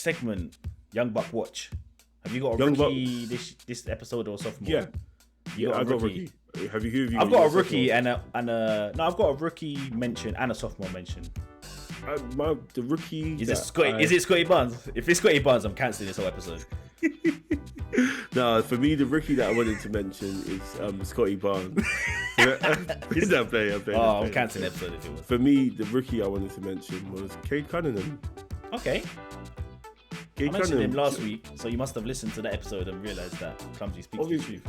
segment, Young Buck Watch. Have you got a rookie this episode or sophomore? Yeah. I got a rookie. Have you? I've got a rookie and a no. I've got a rookie mention and a sophomore mention. The rookie is it Scotty Barnes? If it's Scotty Barnes, I'm cancelling this whole episode. No, for me, the rookie that I wanted to mention is Scotty Barnes. He's not playing. I'm cancelling the episode if it was. For me, the rookie I wanted to mention was Cade Cunningham. Okay. I mentioned him last week, so you must have listened to that episode and realised that Clumsy speaks the truth.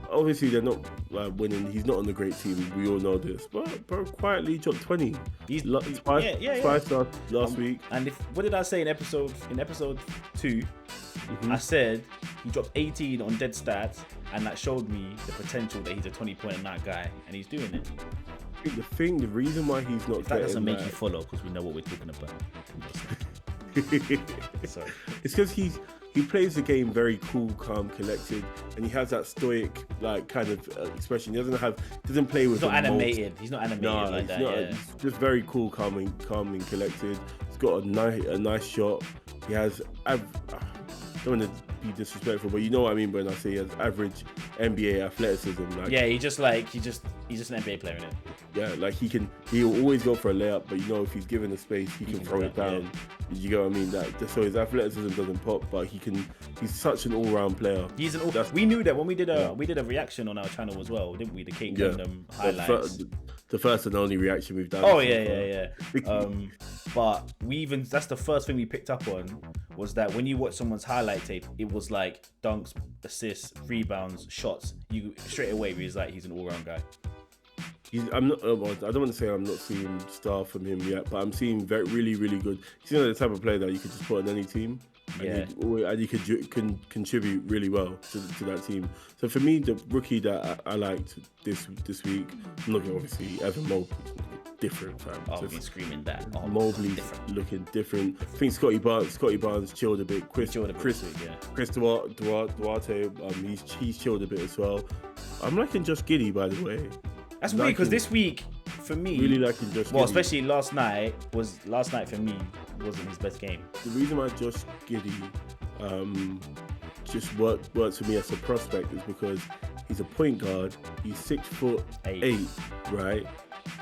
Obviously, they're not winning. He's not on the great team. We all know this. But bro, quietly dropped 20. He's twice last week. And what did I say in episode 2? Mm-hmm. I said he dropped 18 on dead stats, and that showed me the potential that he's a 20-point night guy, and he's doing it. The reason why he's not. If that doesn't make you follow, because we know what we're talking about. Sorry. It's because he plays the game very cool, calm, collected, and he has that stoic kind of expression. He doesn't play with. He's not animated. He's not animated like that. Yeah. He's just very cool, calm and collected. He's got a nice shot. He has. I don't want to be disrespectful, but you know what I mean when I say he has average NBA athleticism. He's just an NBA player, innit? Yeah, he'll always go for a layup, but he's given the space, he can throw it down. Yeah. You get what I mean? So his athleticism doesn't pop, but he's such an all-round player. We knew that when we did a reaction on our channel as well, didn't we? The Cade Cunningham highlights. The first and only reaction we've done. Oh yeah. But that's the first thing we picked up on was that when you watch someone's highlight tape, it was like dunks, assists, rebounds, shots. You straight away realize he's an all-round guy. I don't want to say I'm not seeing star from him yet, but I'm seeing really, really good. He's the type of player that you could just put on any team, and he can contribute really well to that team. So for me, the rookie that I liked this week, I'm looking obviously Evan Mobley, different fam. I've been screaming that. Mobley's looking different. I think Scotty Barnes chilled a bit. Chris Duarte, he's chilled a bit as well. I'm liking Josh Giddey, by the way. That's weird because this week for me, really liking Josh. Well, especially last night for me wasn't his best game. The reason why Josh Giddey just works for me as a prospect is because he's a point guard. He's 6'8", right?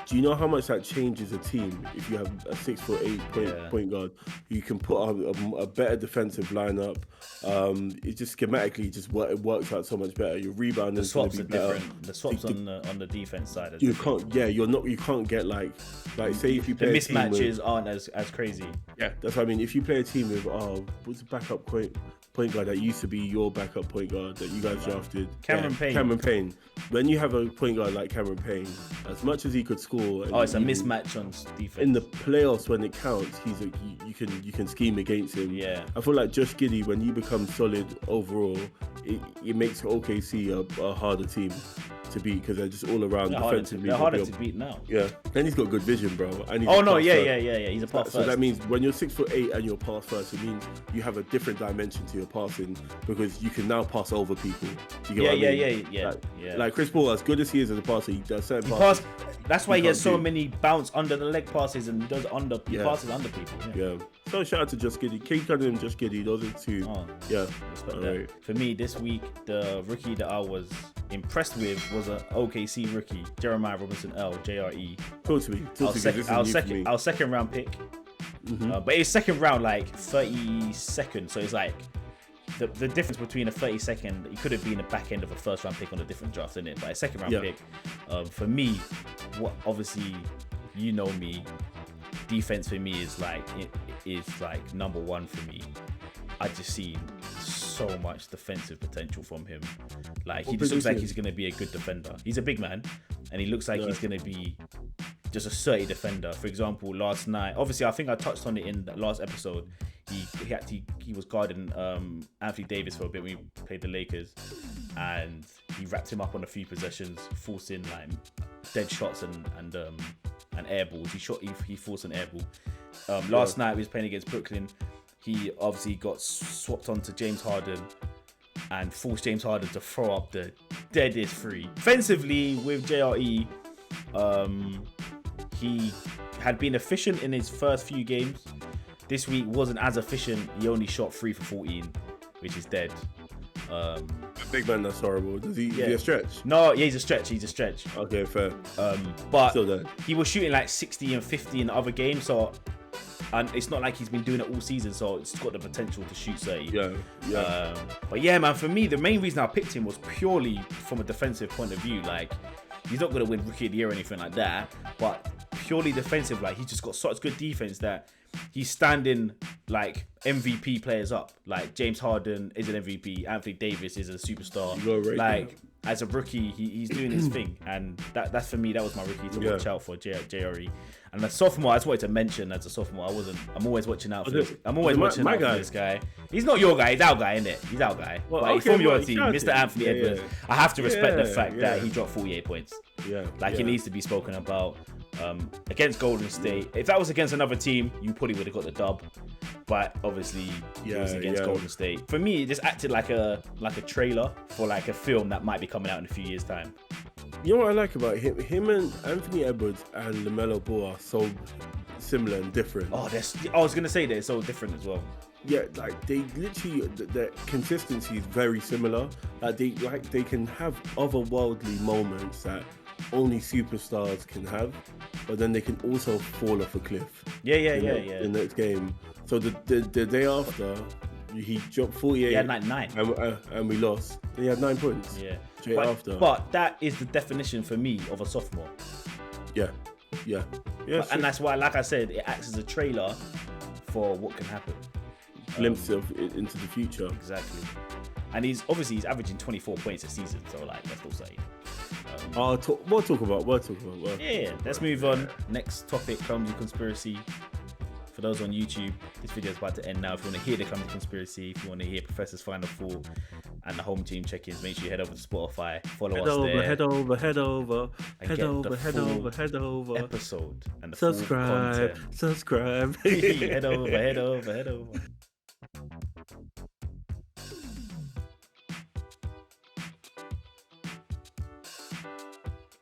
Do you know how much that changes a team if you have a 6'8" point guard? You can put a better defensive lineup. It just schematically it works out so much better. Your rebounding is going to be better. Different. The swaps on the defense side. You can't get like say if you play the mismatches aren't as crazy. Yeah, that's what I mean. If you play a team with what's the backup point guard that used to be your backup point guard that you guys drafted? Cameron Payne. When you have a point guard like Cameron Payne, as much as he could score, it's a mismatch on defense. In the playoffs, when it counts, you can scheme against him. Yeah, I feel like Josh Giddey, when he becomes solid overall, it makes OKC a harder team to beat because they're just all around defensively. They're harder to beat now. Yeah, and he's got good vision, bro. And He's a pass first. So that means when you're 6'8" and you're pass first, it means you have a different dimension to your passing because you can now pass over people. Do you get what I mean? Like Chris Paul, as good as he is as a passer, he does certain passes. That's why he has so many bounce under the leg passes and he passes under people. Yeah. So shout out to Josh Giddey. Cade Cunningham, Josh Giddey, those are two. Respect that. Right. For me, this week, the rookie that I was impressed with was an OKC rookie, Jeremiah Robinson L, JRE. Talk to me. Our second round pick. Mm-hmm. But it's second round, 32nd. So it's like the difference between a 32nd, it could have been the back end of a first round pick on a different draft, isn't it? But a second round pick, for me, obviously, you know me, defense for me is number one for me. I just see so much defensive potential from him. He just looks like he's going to be a good defender. He's a big man, and he looks like he's going to be just a sturdy defender. For example, last night, obviously, I think I touched on it in the last episode. He was guarding Anthony Davis for a bit when we played the Lakers, and he wrapped him up on a few possessions, forcing dead shots and air balls. He forced an air ball. Last night we was playing against Brooklyn. He obviously got swapped onto James Harden and forced James Harden to throw up the deadest three. Offensively with JRE, he had been efficient in his first few games. this week wasn't as efficient. He only shot 3 for 14, which is dead. Big man, that's horrible. Is he a stretch? No, yeah, he's a stretch. Okay, fair. But still there. He was shooting like 60 and 50 in the other games, so. And it's not like he's been doing it all season, so it's got the potential to shoot 30. Yeah. But yeah, man, for me, the main reason I picked him was purely from a defensive point of view. Like, he's not going to win Rookie of the Year or anything like that, but purely defensive. Like, he's just got such good defense that he's standing, like, MVP players up. Like, James Harden is an MVP. Anthony Davis is a superstar. Like, as a rookie, he's doing his thing. And that's for me, that was my rookie to watch out for, JRE. And a sophomore, I just wanted to mention as a sophomore, I'm always watching out for this. I'm always watching out for this guy. He's not your guy, he's our guy, isn't it? He's our guy. Well, but he's from your team, Mr. Anthony Edwards. I have to respect the fact that he dropped 48 points. He needs to be spoken about. Against Golden State. If that was against another team, you probably would have got the dub. But obviously, it was against Golden State. For me, it just acted like a trailer for like a film that might be coming out in a few years' time. You know what I like about him? Him and Anthony Edwards and LaMelo Ball are so similar and different. Oh, I was gonna say they're so different as well. Yeah, like they literally, their consistency is very similar. Like they can have otherworldly moments that only superstars can have, but then they can also fall off a cliff. In the next game. So the day after, he dropped 48. He had 99. And we lost. He had 9 points. Yeah. Straight after. But that is the definition for me of a sophomore. Yeah. And that's why, like I said, it acts as a trailer for what can happen. Glimpse of into the future. Exactly. And he's averaging 24 points a season, so like that's all saying. We'll talk about. Yeah, let's move on. Next topic, Clumsy Conspiracy. For those on YouTube, this video is about to end now. If you want to hear the Clumsy Conspiracy, if you want to hear Professor's Final Thought and the home team check-ins, make sure you head over to Spotify, follow us there. Head over. Episode and the subscribe. Head over.